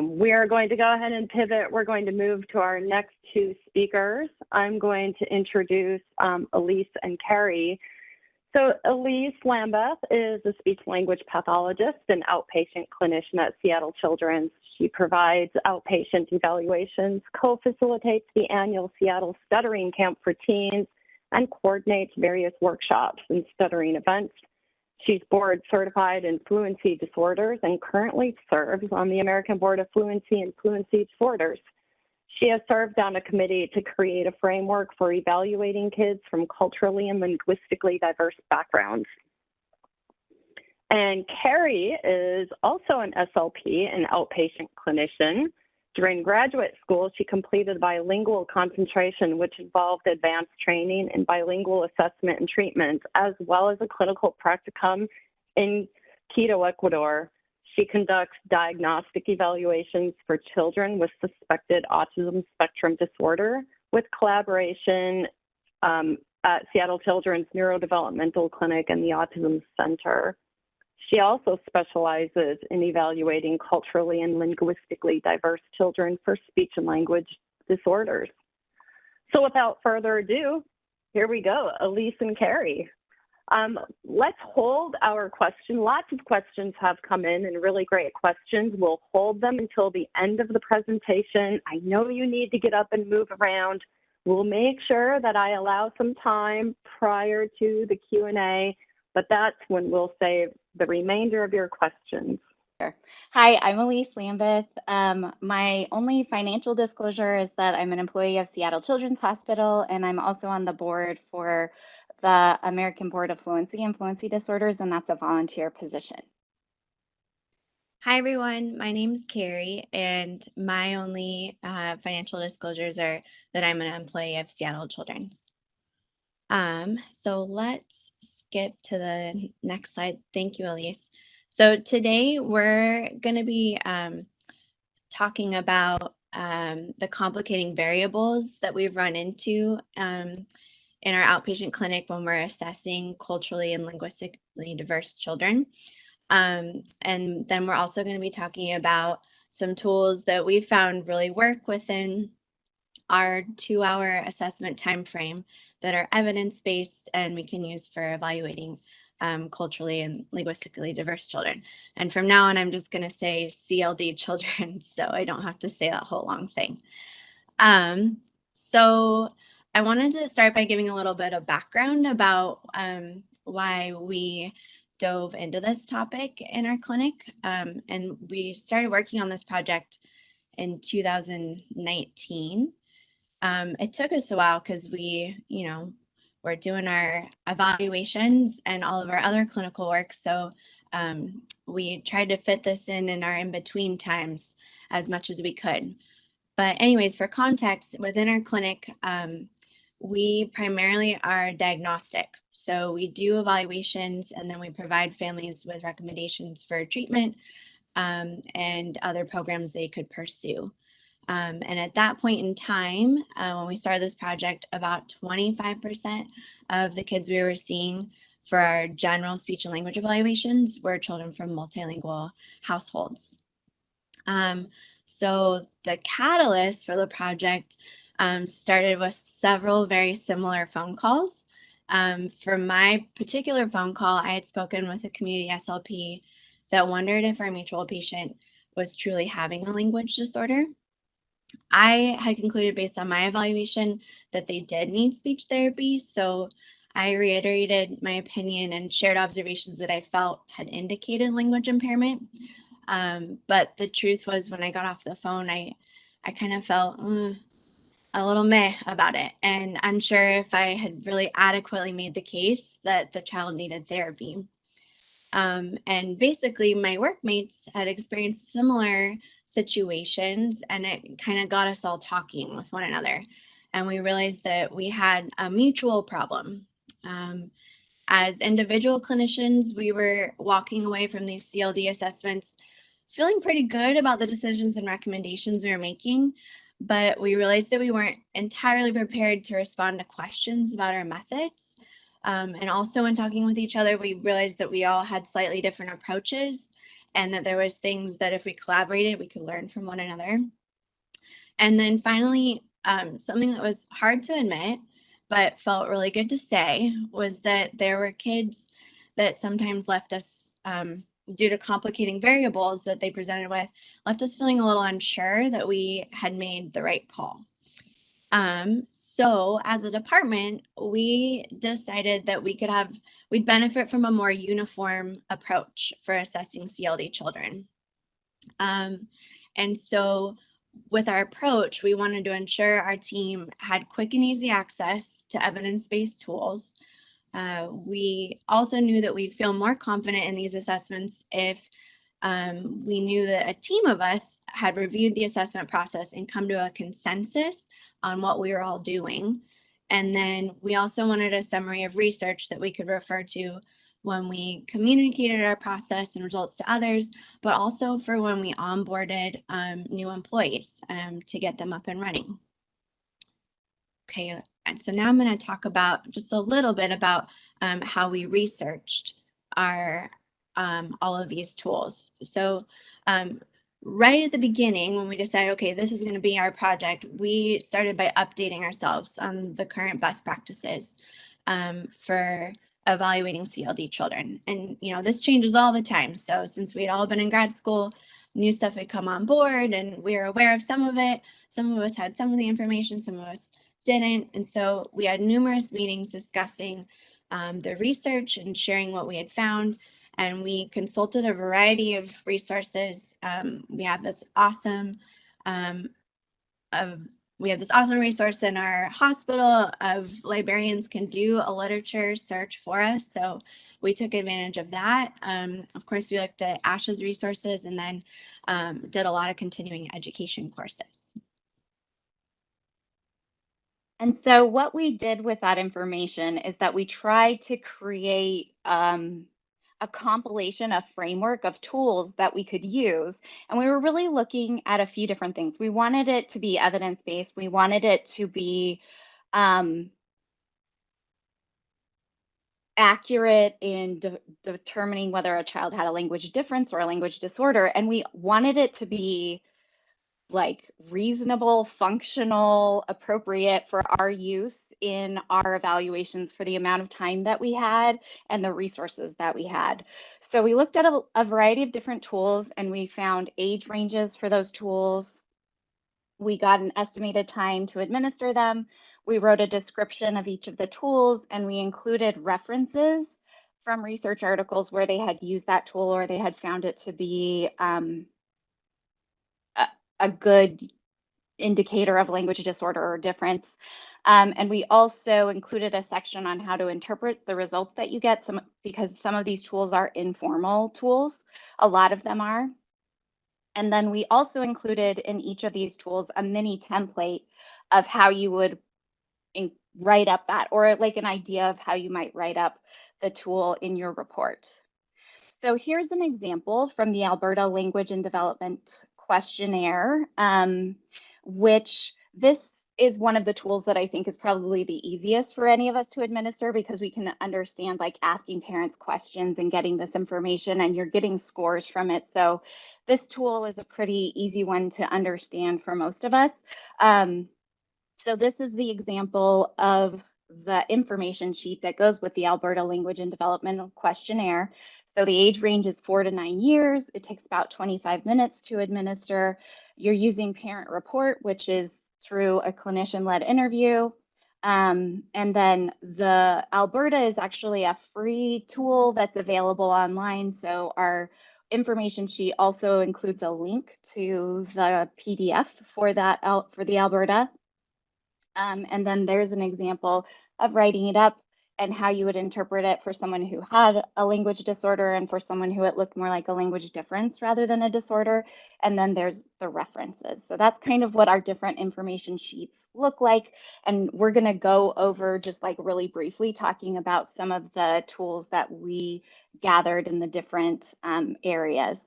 We are going to go ahead and pivot. We're going to move to our next two speakers. I'm going to introduce Elyse and Kari. So Elyse Lambeth is a speech-language pathologist and outpatient clinician at Seattle Children's. She provides outpatient evaluations, co-facilitates the annual Seattle Stuttering Camp for teens, and coordinates various workshops and stuttering events. She's board certified in fluency disorders and currently serves on the American Board of Fluency and Fluency Disorders. She has served on a committee to create a framework for evaluating kids from culturally and linguistically diverse backgrounds. And Kari is also an SLP, an outpatient clinician. During graduate school, she completed a bilingual concentration, which involved advanced training in bilingual assessment and treatment, as well as a clinical practicum in Quito, Ecuador. She conducts diagnostic evaluations for children with suspected autism spectrum disorder with collaboration at Seattle Children's Neurodevelopmental Clinic and the Autism Center. She also specializes in evaluating culturally and linguistically diverse children for speech and language disorders. So without further ado, here we go, Elyse and Kari. Let's hold our question. Lots of questions have come in and really great questions. We'll hold them until the end of the presentation. I know you need to get up and move around. We'll make sure that I allow some time prior to the Q&A, but that's when we'll save the remainder of your questions. Hi, I'm Elyse Lambeth. My only financial disclosure is that I'm an employee of Seattle Children's Hospital, and I'm also on the board for the American Board of Fluency and Fluency Disorders, and that's a volunteer position. Hi, everyone. My name's Kari, and my only financial disclosures are that I'm an employee of Seattle Children's. So let's skip to the next slide. Thank you, Elyse. So today we're going to be talking about the complicating variables that we've run into in our outpatient clinic when we're assessing culturally and linguistically diverse children. And then we're also going to be talking about some tools that we found really work within our 2-hour assessment time frame that are evidence-based and we can use for evaluating culturally and linguistically diverse children. And from now on, I'm just going to say CLD children, so I don't have to say that whole long thing. So I wanted to start by giving a little bit of background about why we dove into this topic in our clinic. And we started working on this project in 2019. It took us a while because we, we're doing our evaluations and all of our other clinical work. So we tried to fit this in our in-between times as much as we could. But anyways, for context, within our clinic, we primarily are diagnostic. So we do evaluations and then we provide families with recommendations for treatment and other programs they could pursue. And at that point in time, when we started this project, about 25% of the kids we were seeing for our general speech and language evaluations were children from multilingual households. So the catalyst for the project started with several very similar phone calls. For my particular phone call, I had spoken with a community SLP that wondered if our mutual patient was truly having a language disorder. I had concluded based on my evaluation that they did need speech therapy, so I reiterated my opinion and shared observations that I felt had indicated language impairment. But the truth was when I got off the phone, I kind of felt a little meh about it and unsure if I had really adequately made the case that the child needed therapy. And basically my workmates had experienced similar situations and it kind of got us all talking with one another. And we realized that we had a mutual problem. As individual clinicians, we were walking away from these CLD assessments feeling pretty good about the decisions and recommendations we were making, but we realized that we weren't entirely prepared to respond to questions about our methods. And also in talking with each other, we realized that we all had slightly different approaches and that there was things that if we collaborated, we could learn from one another. And then finally, something that was hard to admit, but felt really good to say, was that there were kids that sometimes left us, due to complicating variables that they presented with, left us feeling a little unsure that we had made the right call. So as a department, we decided that we'd benefit from a more uniform approach for assessing CLD children. And so with our approach, we wanted to ensure our team had quick and easy access to evidence-based tools. We also knew that we'd feel more confident in these assessments if we knew that a team of us had reviewed the assessment process and come to a consensus on what we were all doing. And then we also wanted a summary of research that we could refer to when we communicated our process and results to others, but also for when we onboarded new employees to get them up and running. Okay, and so now I'm going to talk about just a little bit about how we researched our all of these tools. So right at the beginning, when we decided, okay, this is going to be our project, we started by updating ourselves on the current best practices for evaluating CLD children. And, you know, this changes all the time. So since we'd all been in grad school, new stuff had come on board and we were aware of some of it. Some of us had some of the information, some of us didn't. And so we had numerous meetings discussing the research and sharing what we had found. And we consulted a variety of resources. We have this awesome resource in our hospital of librarians can do a literature search for us. So we took advantage of that. Of course, we looked at ASHA's resources and then did a lot of continuing education courses. And so what we did with that information is that we tried to create a compilation, a framework of tools that we could use. And we were really looking at a few different things. We wanted it to be evidence-based. We wanted it to be accurate in determining whether a child had a language difference or a language disorder. And we wanted it to be like reasonable, functional, appropriate for our use in our evaluations for the amount of time that we had and the resources that we had. So we looked at a variety of different tools and we found age ranges for those tools. We got an estimated time to administer them. We wrote a description of each of the tools and we included references from research articles where they had used that tool or they had found it to be a good indicator of language disorder or difference. And we also included a section on how to interpret the results that you get, because some of these tools are informal tools. A lot of them are. And then we also included in each of these tools a mini template of how you would write up that, or like an idea of how you might write up the tool in your report. So here's an example from the Alberta Language and Development Questionnaire, which this is one of the tools that I think is probably the easiest for any of us to administer because we can understand like asking parents questions and getting this information and you're getting scores from it. So this tool is a pretty easy one to understand for most of us. So this is the example of the information sheet that goes with the Alberta Language and Development Questionnaire. So the age range is 4 to 9 years. It takes about 25 minutes to administer. You're using parent report, which is through a clinician-led interview. And then the Alberta is actually a free tool that's available online. So our information sheet also includes a link to the PDF for that for the Alberta. And then there's an example of writing it up and how you would interpret it for someone who had a language disorder and for someone who it looked more like a language difference rather than a disorder. And then there's the references. So that's kind of what our different information sheets look like. And we're going to go over just like really briefly talking about some of the tools that we gathered in the different areas.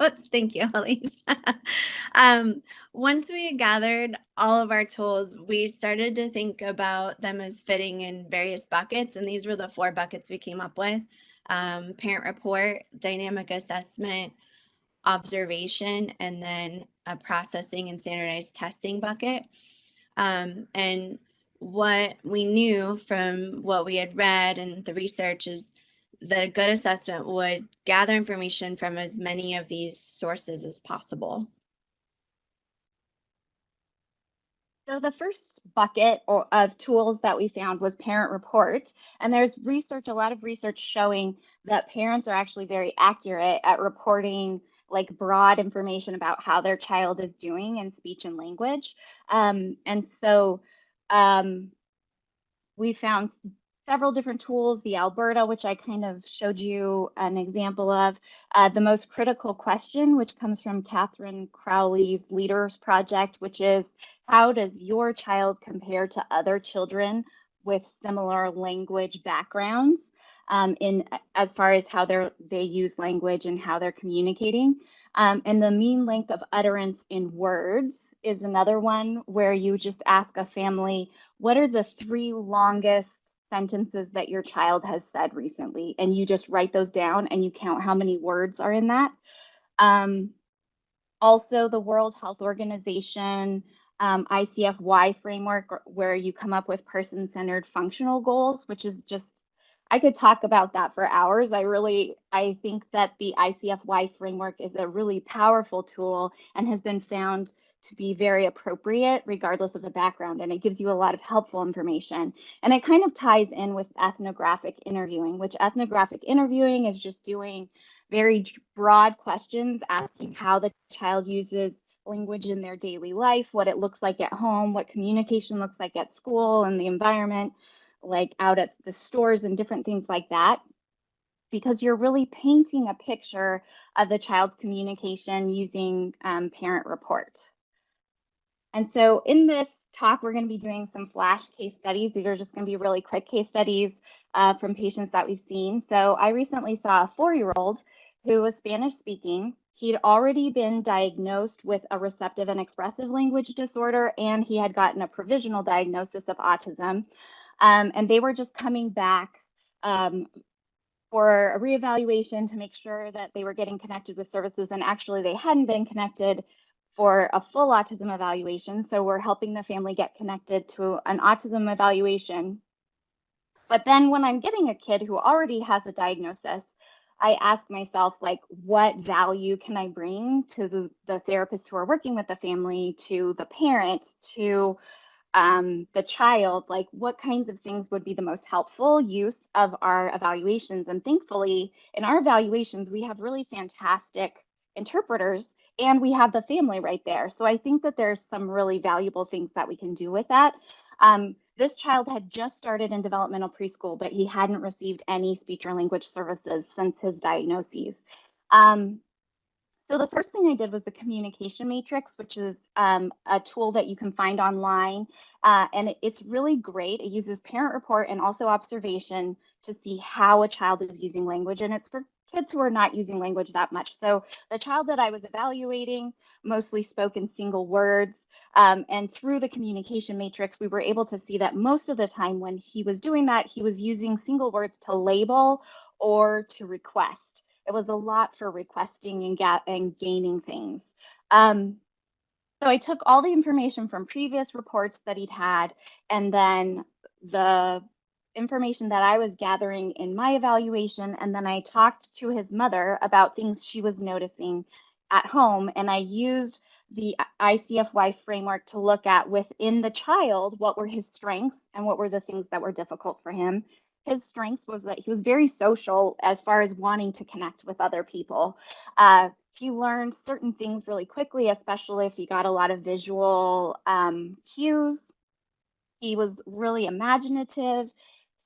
Oops, thank you, Elyse. Once we had gathered all of our tools, we started to think about them as fitting in various buckets, and these were the 4 buckets we came up with: parent report, dynamic assessment, observation, and then a processing and standardized testing bucket. And what we knew from what we had read and the research is that a good assessment would gather information from as many of these sources as possible. So the first bucket of tools that we found was parent report. And there's research, a lot of research showing that parents are actually very accurate at reporting like broad information about how their child is doing in speech and language. And so we found several different tools, the Alberta, which I kind of showed you an example of, the most critical question, which comes from Catherine Crowley's Leaders Project, which is, how does your child compare to other children with similar language backgrounds in as far as how they use language and how they're communicating? And the mean length of utterance in words is another one where you just ask a family, what are the 3 longest sentences that your child has said recently? And you just write those down and you count how many words are in that. Also, the World Health Organization ICFY framework, where you come up with person-centered functional goals, which is just, I could talk about that for hours. I think that the ICFY framework is a really powerful tool and has been found to be very appropriate regardless of the background, and it gives you a lot of helpful information. And it kind of ties in with ethnographic interviewing, which ethnographic interviewing is just doing very broad questions, asking how the child uses language in their daily life, what it looks like at home, what communication looks like at school and the environment, like out at the stores and different things like that, because you're really painting a picture of the child's communication using parent report. And so in this talk, we're going to be doing some flash case studies. These are just going to be really quick case studies from patients that we've seen. So I recently saw a 4-year-old who was Spanish speaking. He'd already been diagnosed with a receptive and expressive language disorder, and he had gotten a provisional diagnosis of autism. And they were just coming back for a reevaluation to make sure that they were getting connected with services. And actually, they hadn't been connected for a full autism evaluation. So we're helping the family get connected to an autism evaluation. But then when I'm getting a kid who already has a diagnosis, I ask myself, like, what value can I bring to the therapists who are working with the family, to the parents, to the child? Like, what kinds of things would be the most helpful use of our evaluations? And thankfully, in our evaluations, we have really fantastic interpreters and we have the family right there. So I think that there's some really valuable things that we can do with that. This child had just started in developmental preschool, but he hadn't received any speech or language services since his diagnoses. So the first thing I did was the communication matrix, which is a tool that you can find online. And it's really great. It uses parent report and also observation to see how a child is using language. And it's for kids who are not using language that much. So the child that I was evaluating mostly spoke in single words. And through the communication matrix, we were able to see that most of the time when he was doing that, he was using single words to label or to request. It was a lot for requesting and gaining things. So I took all the information from previous reports that he'd had, and then the information that I was gathering in my evaluation, and then I talked to his mother about things she was noticing at home, and I used the ICFY framework to look at within the child what were his strengths and what were the things that were difficult for him. His strengths was that he was very social as far as wanting to connect with other people. He learned certain things really quickly, especially if he got a lot of visual cues. He was really imaginative.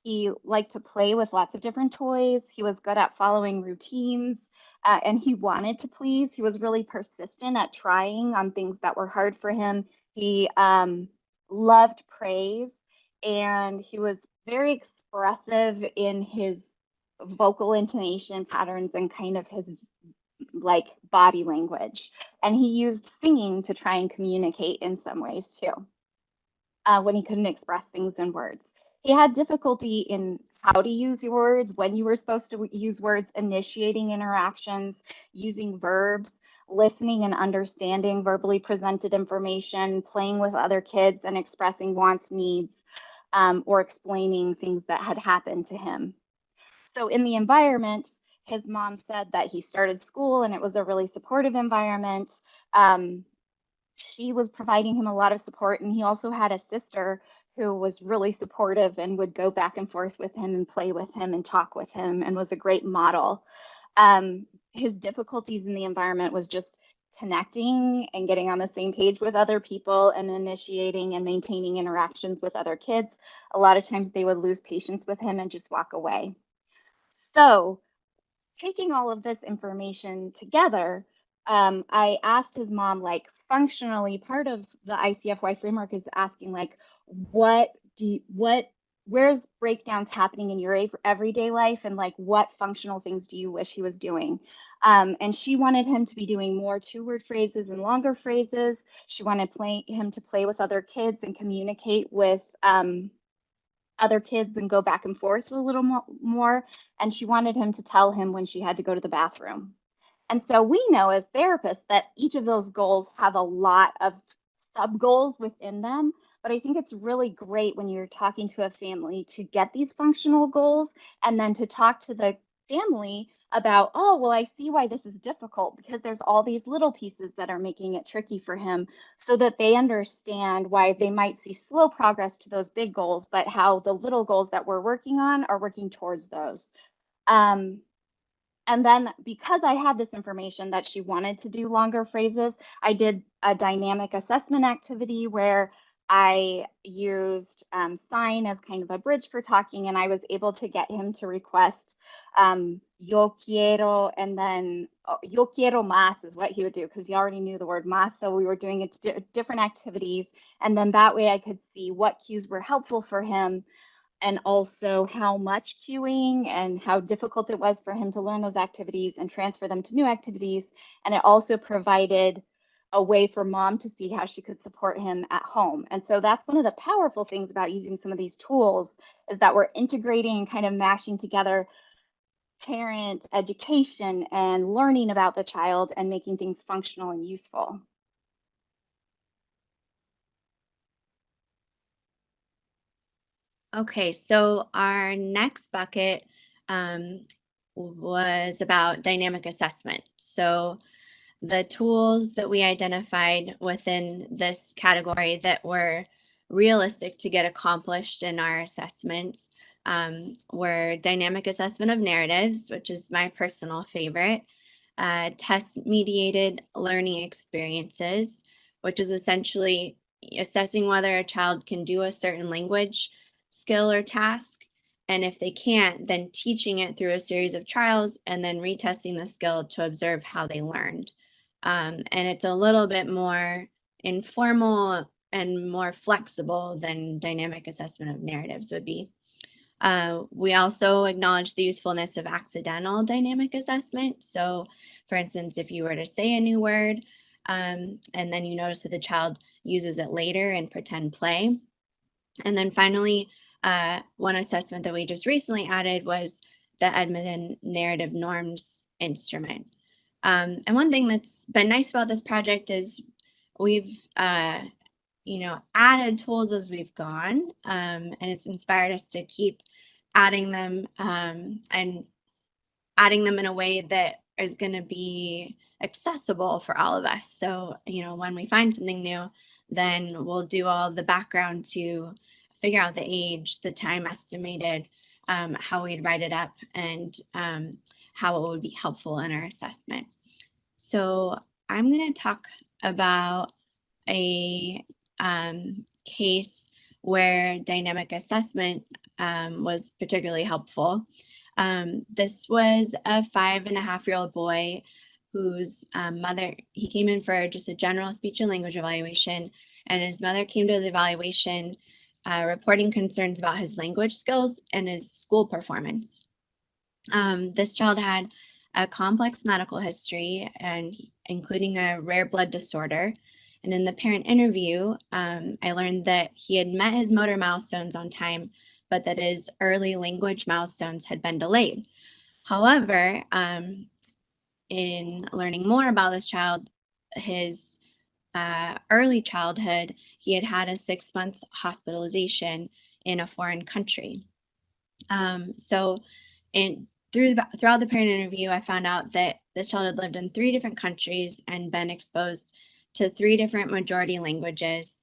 He liked to play with lots of different toys. He was good at following routines, and he wanted to please. He was really persistent at trying on things that were hard for him. He loved praise, and he was very expressive in his vocal intonation patterns and kind of his like body language. And he used singing to try and communicate in some ways too, when he couldn't express things in words. He had difficulty in how to use your words, when you were supposed to use words, initiating interactions, using verbs, listening and understanding verbally presented information, playing with other kids and expressing wants, needs, or explaining things that had happened to him. So in the environment, his mom said that he started school and it was a really supportive environment. Um, she was providing him a lot of support, and he also had a sister who was really supportive and would go back and forth with him and play with him and talk with him and was a great model. His difficulties in the environment was just connecting and getting on the same page with other people and initiating and maintaining interactions with other kids. A lot of times they would lose patience with him and just walk away. So taking all of this information together, I asked his mom, like, functionally, part of the ICFY framework is asking, like, where's breakdowns happening in your everyday life, and like, what functional things do you wish he was doing? And she wanted him to be doing more two-word phrases and longer phrases. She wanted him to play with other kids and communicate with other kids and go back and forth a little more. And she wanted him to tell him when she had to go to the bathroom. And so we know as therapists that each of those goals have a lot of sub goals within them. But I think it's really great when you're talking to a family to get these functional goals and then to talk to the family about, oh, well, I see why this is difficult because there's all these little pieces that are making it tricky for him, so that they understand why they might see slow progress to those big goals, but how the little goals that we're working on are working towards those. Um, and then because I had this information that she wanted to do longer phrases, I did a dynamic assessment activity where I used sign as kind of a bridge for talking, and I was able to get him to request yo quiero, and then yo quiero más is what he would do because he already knew the word más. So we were doing different activities, and then that way I could see what cues were helpful for him, and also how much cueing and how difficult it was for him to learn those activities and transfer them to new activities. And it also provided a way for mom to see how she could support him at home. And so that's one of the powerful things about using some of these tools, is that we're integrating and kind of mashing together parent education and learning about the child and making things functional and useful. Okay, so our next bucket was about dynamic assessment. So the tools that we identified within this category that were realistic to get accomplished in our assessments were dynamic assessment of narratives, which is my personal favorite, test-mediated learning experiences, which is essentially assessing whether a child can do a certain language skill or task. And if they can't, then teaching it through a series of trials and then retesting the skill to observe how they learned. And it's a little bit more informal and more flexible than dynamic assessment of narratives would be. We also acknowledge the usefulness of accidental dynamic assessment. So, for instance, if you were to say a new word and then you notice that the child uses it later in pretend play. And then finally, one assessment that we just recently added was the Edmonton Narrative Norms Instrument. And one thing that's been nice about this project is we've added tools as we've gone, and it's inspired us to keep adding them and adding them in a way that is going to be accessible for all of us. So, when we find something new, then we'll do all the background to figure out the age, the time estimated, how we'd write it up, and how it would be helpful in our assessment. So I'm going to talk about a case where dynamic assessment was particularly helpful. This was a 5.5-year-old boy whose mother, he came in for just a general speech and language evaluation, and his mother came to the evaluation reporting concerns about his language skills and his school performance. This child had a complex medical history, and including a rare blood disorder. And in the parent interview, I learned that he had met his motor milestones on time, but that his early language milestones had been delayed. However, in learning more about this child, his early childhood, he had had a 6-month hospitalization in a foreign country. So throughout the parent interview, I found out that this child had lived in 3 different countries and been exposed to 3 different majority languages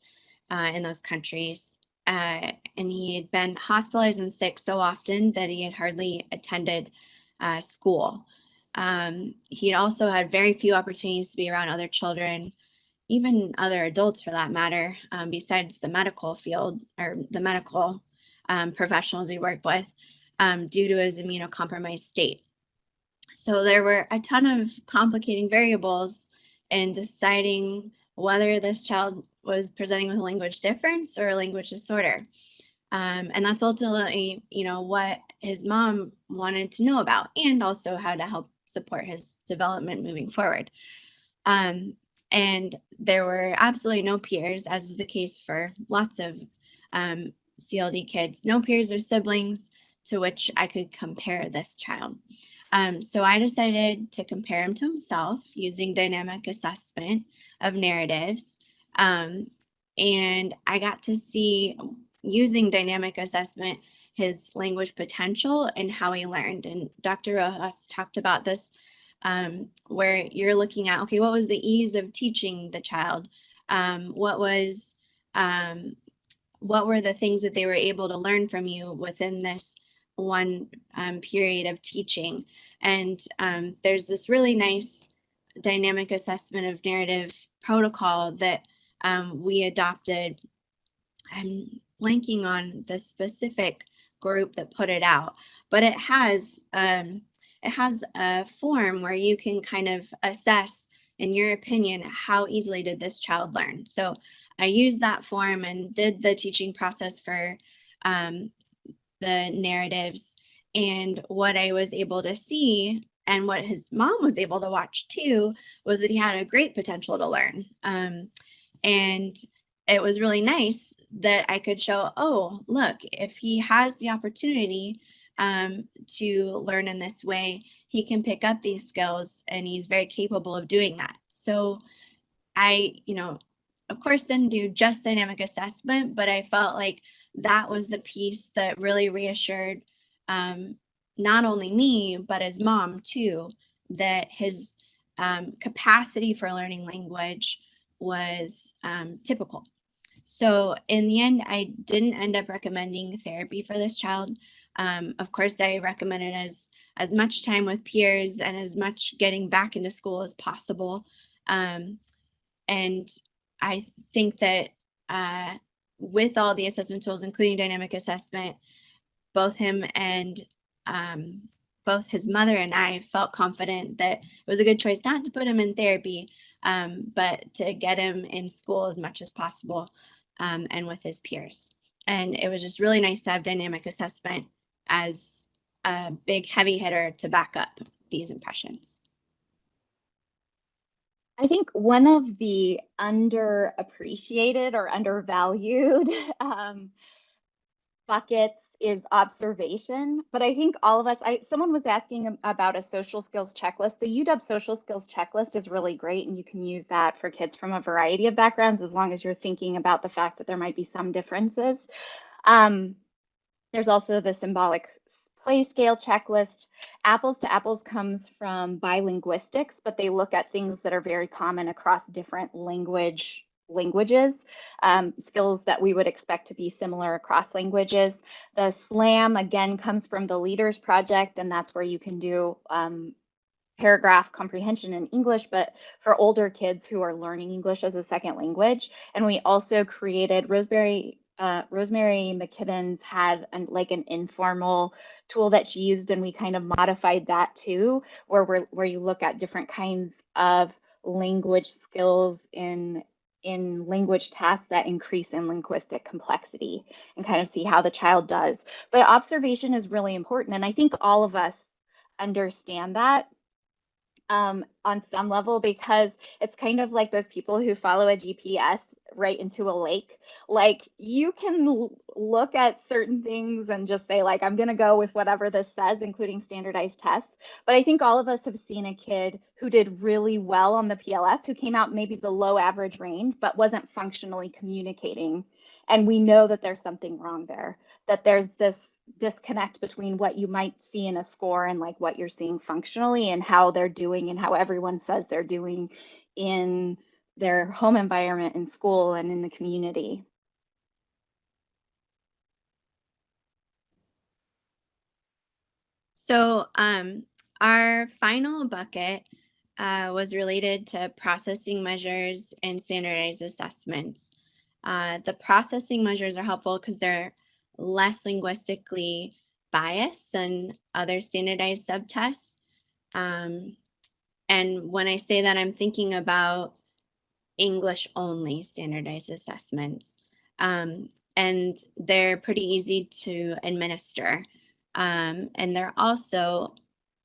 in those countries. And he had been hospitalized and sick so often that he had hardly attended school. He had also had very few opportunities to be around other children, even other adults for that matter, besides the medical field or the medical professionals he worked with, due to his immunocompromised state. So there were a ton of complicating variables in deciding whether this child was presenting with a language difference or a language disorder. And that's ultimately, what his mom wanted to know about, and also how to help support his development moving forward. And there were absolutely no peers, as is the case for lots of CLD kids, no peers or siblings to which I could compare this child. So I decided to compare him to himself using dynamic assessment of narratives. And I got to see, using dynamic assessment, his language potential and how he learned. And Dr. Rojas talked about this, where you're looking at, okay, what was the ease of teaching the child? What were the things that they were able to learn from you within this one period of teaching? And there's this really nice dynamic assessment of narrative protocol that we adopted. I'm blanking on the specific group that put it out, but it has a form where you can kind of assess, in your opinion, how easily did this child learn. So I used that form and did the teaching process for the narratives. And what I was able to see, and what his mom was able to watch too, was that he had a great potential to learn. And it was really nice that I could show, oh, look, if he has the opportunity to learn in this way, he can pick up these skills, and he's very capable of doing that. So I, of course, didn't do just dynamic assessment, but I felt like that was the piece that really reassured not only me, but his mom too, that his capacity for learning language was typical. So in the end, I didn't end up recommending therapy for this child. Of course, I recommended as much time with peers and as much getting back into school as possible. And I think that with all the assessment tools, including dynamic assessment, both him and both his mother and I felt confident that it was a good choice not to put him in therapy, but to get him in school as much as possible and with his peers. And it was just really nice to have dynamic assessment as a big heavy hitter to back up these impressions. I think one of the underappreciated or undervalued buckets is observation, but I think all of us, someone was asking about a social skills checklist. The UW social skills checklist is really great, and you can use that for kids from a variety of backgrounds, as long as you're thinking about the fact that there might be some differences. There's also the symbolic play scale checklist. Apples to Apples comes from bilinguistics, but they look at things that are very common across different languages, skills that we would expect to be similar across languages. The SLAM, again, comes from the Leaders Project, and that's where you can do paragraph comprehension in English, but for older kids who are learning English as a second language. And we also created, Rosemary McKibbins had an informal tool that she used, and we kind of modified that too, where you look at different kinds of language skills in language tasks that increase in linguistic complexity, and kind of see how the child does. But observation is really important, and I think all of us understand that. on some level, because it's kind of like those people who follow a GPS right into a lake. Like, you can look at certain things and just say, like, I'm going to go with whatever this says, including standardized tests. But I think all of us have seen a kid who did really well on the PLS, who came out maybe the low average range, but wasn't functionally communicating. And we know that there's something wrong there, that there's this disconnect between what you might see in a score and like what you're seeing functionally and how they're doing and how everyone says they're doing in their home environment, in school, and in the community. So our final bucket was related to processing measures and standardized assessments. The processing measures are helpful because they're less linguistically biased than other standardized subtests. And when I say that, I'm thinking about English only standardized assessments. And they're pretty easy to administer. And they're also,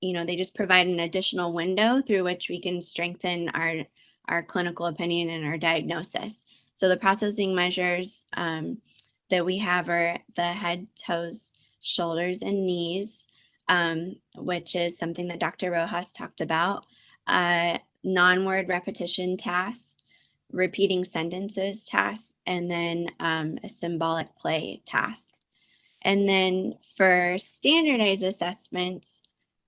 they just provide an additional window through which we can strengthen our clinical opinion and our diagnosis. So the processing measures that we have are the head, toes, shoulders, and knees, which is something that Dr. Rojas talked about. Non-word repetition tasks, repeating sentences task, and then a symbolic play task. And then for standardized assessments,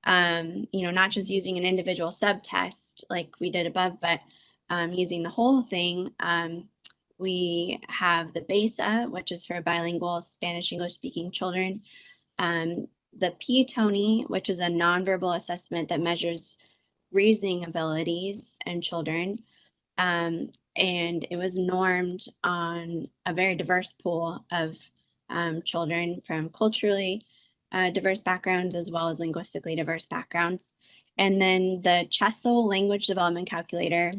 not just using an individual subtest like we did above, but using the whole thing, we have the BESA, which is for bilingual Spanish English speaking children, the P-TONI, which is a nonverbal assessment that measures reasoning abilities in children. And it was normed on a very diverse pool of children from culturally diverse backgrounds as well as linguistically diverse backgrounds. And then the CHESL language development calculator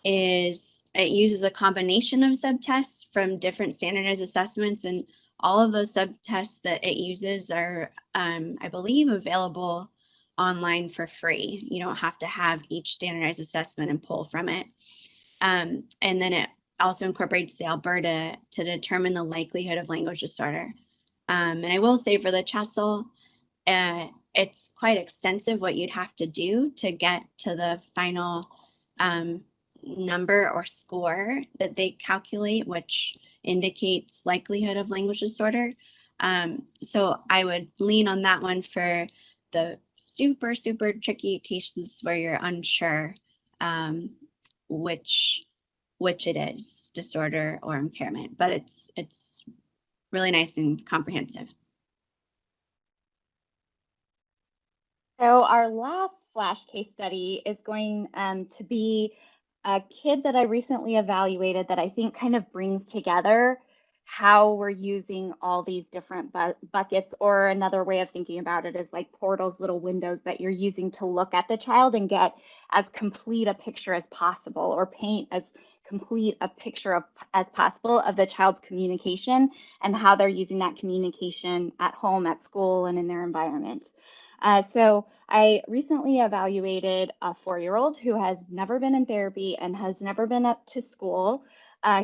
it uses a combination of subtests from different standardized assessments, and all of those subtests that it uses are, I believe, available online for free. You don't have to have each standardized assessment and pull from it. And then it also incorporates the Alberta to determine the likelihood of language disorder. And I will say for the CHESL, it's quite extensive what you'd have to do to get to the final number or score that they calculate, which indicates likelihood of language disorder. So I would lean on that one for the super, super tricky cases where you're unsure which it is, disorder or impairment, but it's really nice and comprehensive. So our last flash case study is going to be a kid that I recently evaluated that I think kind of brings together how we're using all these different buckets, or another way of thinking about it is like portals, little windows that you're using to look at the child and get as complete a picture as possible, or paint as complete a picture as possible of the child's communication and how they're using that communication at home, at school, and in their environment. So I recently evaluated a 4-year-old who has never been in therapy and has never been up to school.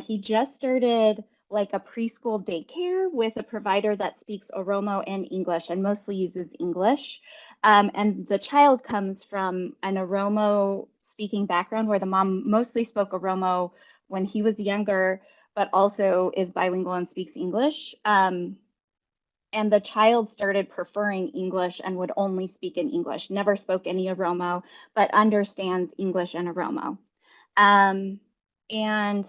He just started like a preschool daycare with a provider that speaks Oromo and English and mostly uses English. And the child comes from an Oromo speaking background where the mom mostly spoke Oromo when he was younger, but also is bilingual and speaks English. And the child started preferring English and would only speak in English, never spoke any Oromo, but understands English and Oromo. And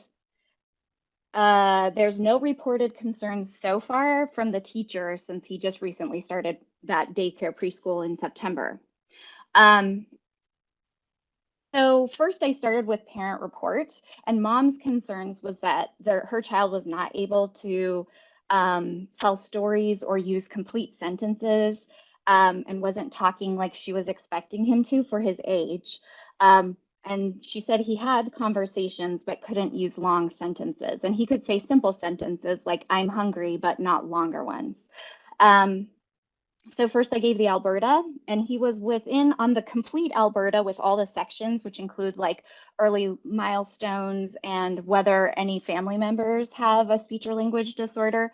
there's no reported concerns so far from the teacher since he just recently started that daycare preschool in September. So first I started with parent report, and mom's concerns was that her child was not able to tell stories or use complete sentences, and wasn't talking like she was expecting him to for his age. And she said he had conversations but couldn't use long sentences. And he could say simple sentences like, I'm hungry, but not longer ones. So first I gave the Alberta, and he was within on the complete Alberta with all the sections, which include like early milestones and whether any family members have a speech or language disorder.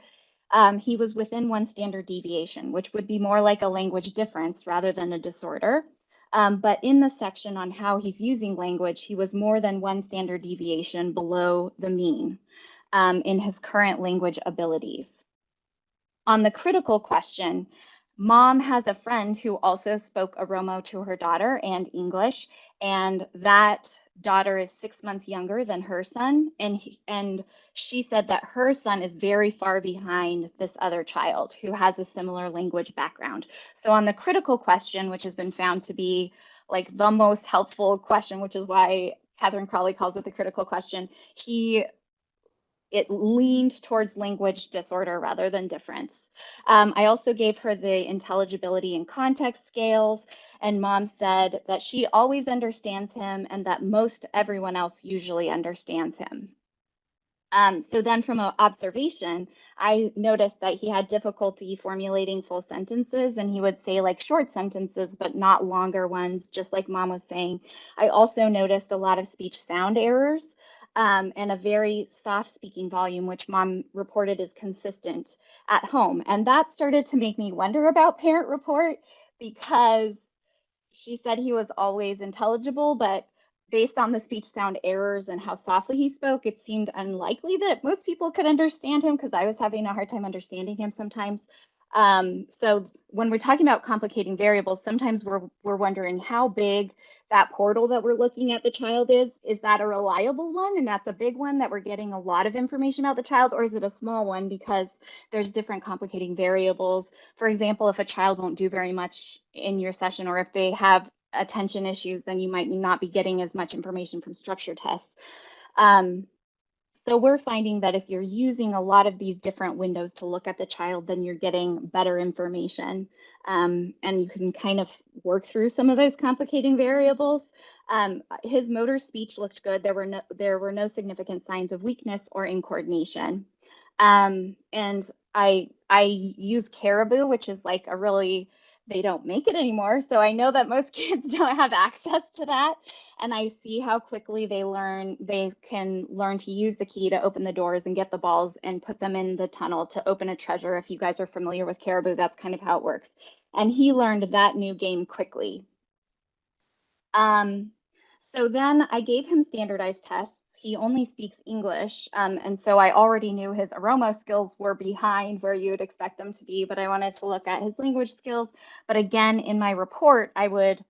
He was within 1 standard deviation, which would be more like a language difference rather than a disorder. But in the section on how he's using language, he was more than 1 standard deviation below the mean in his current language abilities. On the critical question, mom has a friend who also spoke Oromo to her daughter and English, and that daughter is 6 months younger than her son, and she said that her son is very far behind this other child who has a similar language background. So on the critical question, which has been found to be like the most helpful question, which is why Catherine Crowley calls it the critical question, it leaned towards language disorder rather than difference. I also gave her the intelligibility and context scales, and mom said that she always understands him and that most everyone else usually understands him. So then from an observation, I noticed that he had difficulty formulating full sentences, and he would say like short sentences, but not longer ones, just like mom was saying. I also noticed a lot of speech sound errors and a very soft speaking volume, which mom reported is consistent at home. And that started to make me wonder about parent report because she said he was always intelligible, but based on the speech sound errors and how softly he spoke, it seemed unlikely that most people could understand him because I was having a hard time understanding him sometimes. So when we're talking about complicating variables, sometimes we're wondering how big that portal that we're looking at the child is that a reliable one? And that's a big one that we're getting a lot of information about the child, or is it a small one because there's different complicating variables? For example, if a child won't do very much in your session, or if they have attention issues, then you might not be getting as much information from structure tests. So we're finding that if you're using a lot of these different windows to look at the child, then you're getting better information. And you can kind of work through some of those complicating variables. His motor speech looked good. There were no significant signs of weakness or incoordination. And I use Caribou, which is like a really, they don't make it anymore. So I know that most kids don't have access to that. And I see how quickly they can learn to use the key to open the doors and get the balls and put them in the tunnel to open a treasure. If you guys are familiar with Caribou, that's kind of how it works. And he learned that new game quickly. So then I gave him standardized tests. He only speaks English, and so I already knew his Oromo skills were behind where you would expect them to be, but I wanted to look at his language skills. But again, in my report, I would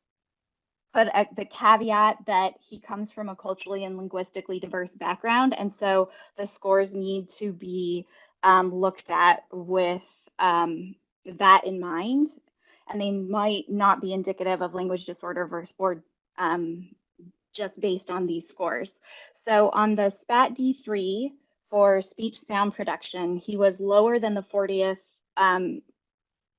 put the caveat that he comes from a culturally and linguistically diverse background, and so the scores need to be looked at with that in mind, and they might not be indicative of language disorder or just based on these scores. So on the SPAT D3 for speech sound production, he was lower than the 40th.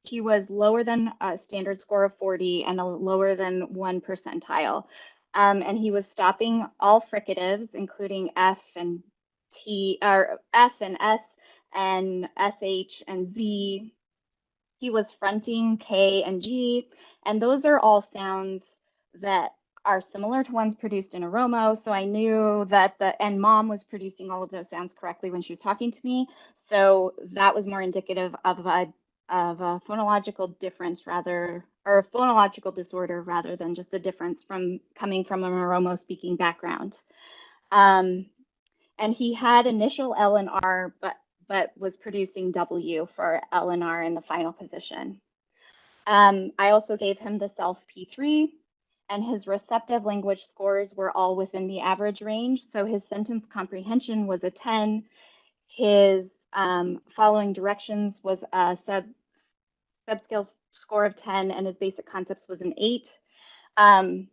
He was lower than a standard score of 40 and a lower than 1 percentile. And he was stopping all fricatives, including F and T, or F and S and SH and Z. He was fronting K and G, and those are all sounds that are similar to ones produced in Oromo. So I knew that and mom was producing all of those sounds correctly when she was talking to me. So that was more indicative of a phonological difference or a phonological disorder rather than just a difference coming from an Oromo speaking background. And he had initial L and R, but was producing W for L and R in the final position. I also gave him the self P3, and his receptive language scores were all within the average range. So his sentence comprehension was a 10. His following directions was a subscale score of 10, and his basic concepts was an 8. On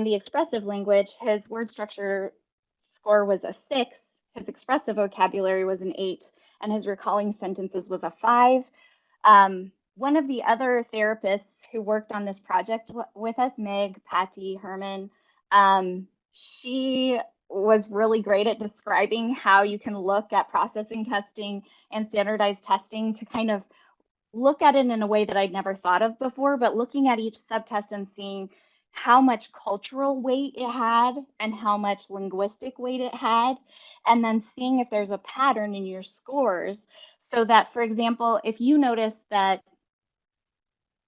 the expressive language, his word structure score was a 6. His expressive vocabulary was an 8, and his recalling sentences was a 5. One of the other therapists who worked on this project with us, Meg, Patty, Herman, she was really great at describing how you can look at processing testing and standardized testing to kind of look at it in a way that I'd never thought of before, but looking at each subtest and seeing how much cultural weight it had and how much linguistic weight it had, and then seeing if there's a pattern in your scores. So that, for example, if you notice that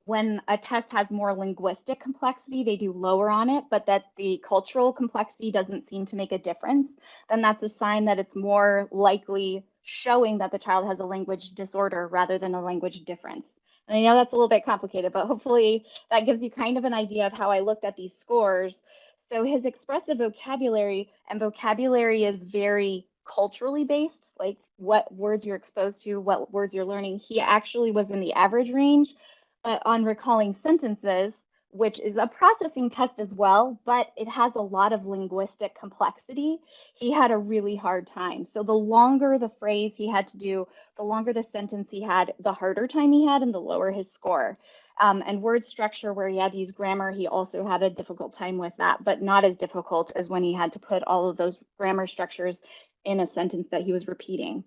when a test has more linguistic complexity, they do lower on it, but that the cultural complexity doesn't seem to make a difference, then that's a sign that it's more likely showing that the child has a language disorder rather than a language difference. And I know that's a little bit complicated, but hopefully that gives you kind of an idea of how I looked at these scores. So his expressive vocabulary, and vocabulary is very culturally based, like what words you're exposed to, what words you're learning. He actually was in the average range, but on recalling sentences, which is a processing test as well, but it has a lot of linguistic complexity, he had a really hard time. So the longer the phrase he had to do, the longer the sentence he had, the harder time he had and the lower his score. And word structure, where he had to use grammar, he also had a difficult time with that, but not as difficult as when he had to put all of those grammar structures in a sentence that he was repeating.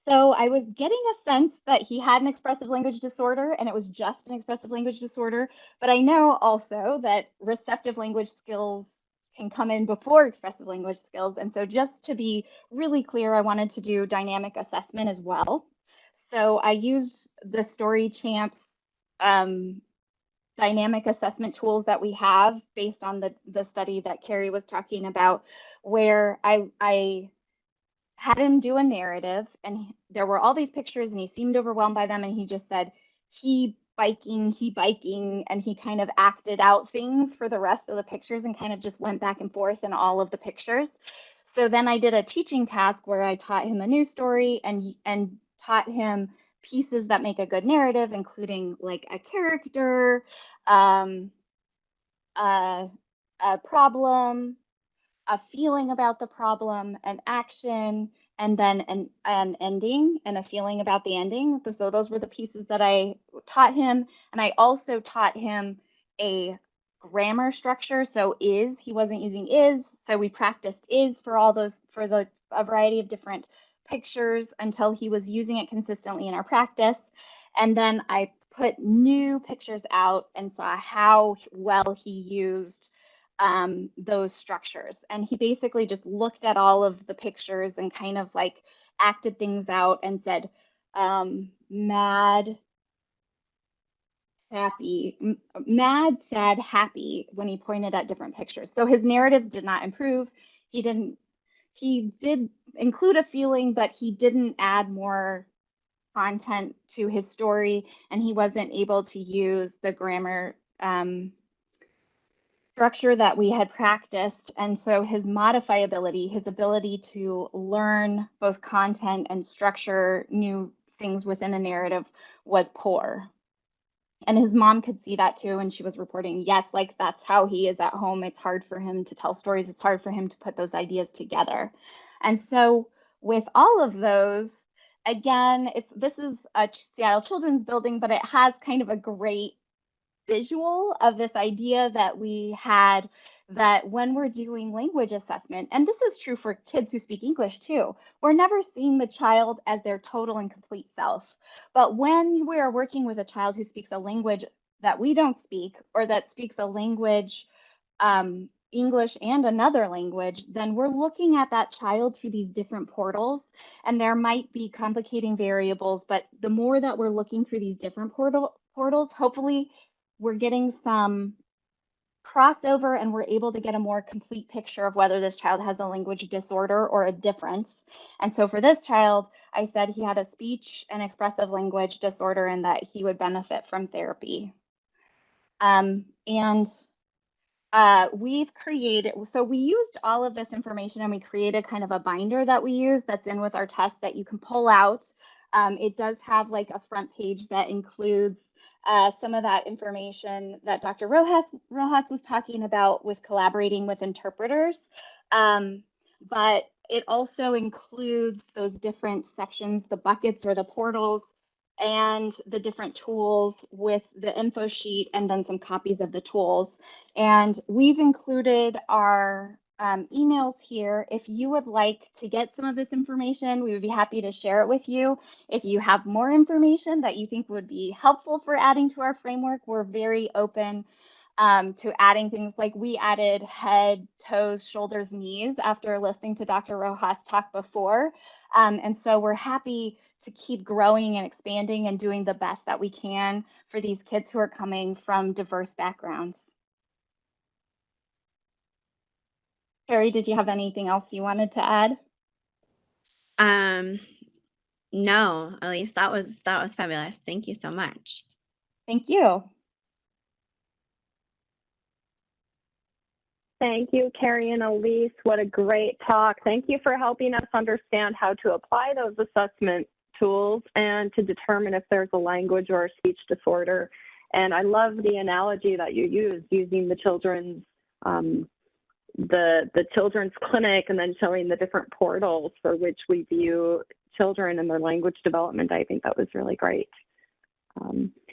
So I was getting a sense that he had an expressive language disorder and it was just an expressive language disorder. But I know also that receptive language skills can come in before expressive language skills. And so just to be really clear, I wanted to do dynamic assessment as well. So I used the Story Champs dynamic assessment tools that we have based on the study that Kari was talking about, where I had him do a narrative, and there were all these pictures and he seemed overwhelmed by them, and he just said he biking, and he kind of acted out things for the rest of the pictures and kind of just went back and forth in all of the pictures. So then I did a teaching task where I taught him a new story and taught him pieces that make a good narrative, including like a character, um, a, a problem, a feeling about the problem, an action, and then an ending and a feeling about the ending. So those were the pieces that I taught him. And I also taught him a grammar structure. So he wasn't using is. So we practiced is for all those, for a variety of different pictures until he was using it consistently in our practice. And then I put new pictures out and saw how well he used those structures. And he basically just looked at all of the pictures and kind of like acted things out and said, mad, happy, mad, sad, happy when he pointed at different pictures. So his narratives did not improve. He did include a feeling, but he didn't add more content to his story, and he wasn't able to use the grammar structure that we had practiced. And so his modifiability, his ability to learn both content and structure new things within a narrative, was poor. And his mom could see that too. And she was reporting, yes, like that's how he is at home. It's hard for him to tell stories. It's hard for him to put those ideas together. And so with all of those, again, this is a Seattle Children's Building, but it has kind of a great visual of this idea that we had, that when we're doing language assessment, and this is true for kids who speak English too, we're never seeing the child as their total and complete self. But when we are working with a child who speaks a language that we don't speak, or that speaks a language, English and another language, then we're looking at that child through these different portals, and there might be complicating variables, but the more that we're looking through these different portals, hopefully we're getting some crossover and we're able to get a more complete picture of whether this child has a language disorder or a difference. And so for this child, I said he had a speech and expressive language disorder and that he would benefit from therapy. We've created, so we used all of this information and we created kind of a binder that we use that's in with our test that you can pull out. It does have like a front page that includes some of that information that Dr. Rojas was talking about with collaborating with interpreters. But it also includes those different sections, the buckets or the portals, and the different tools with the info sheet, and then some copies of the tools. And we've included our emails here. If you would like to get some of this information, we would be happy to share it with you. If you have more information that you think would be helpful for adding to our framework, we're very open to adding things like we added head, toes, shoulders, knees after listening to Dr. Rojas talk before. And so we're happy to keep growing and expanding and doing the best that we can for these kids who are coming from diverse backgrounds. Kari, did you have anything else you wanted to add? No, Elyse, that was fabulous. Thank you so much. Thank you. Thank you, Kari and Elyse. What a great talk. Thank you for helping us understand how to apply those assessment tools and to determine if there's a language or a speech disorder. And I love the analogy that you used, using the children's the children's clinic and then showing the different portals for which we view children and their language development. I think that was really great.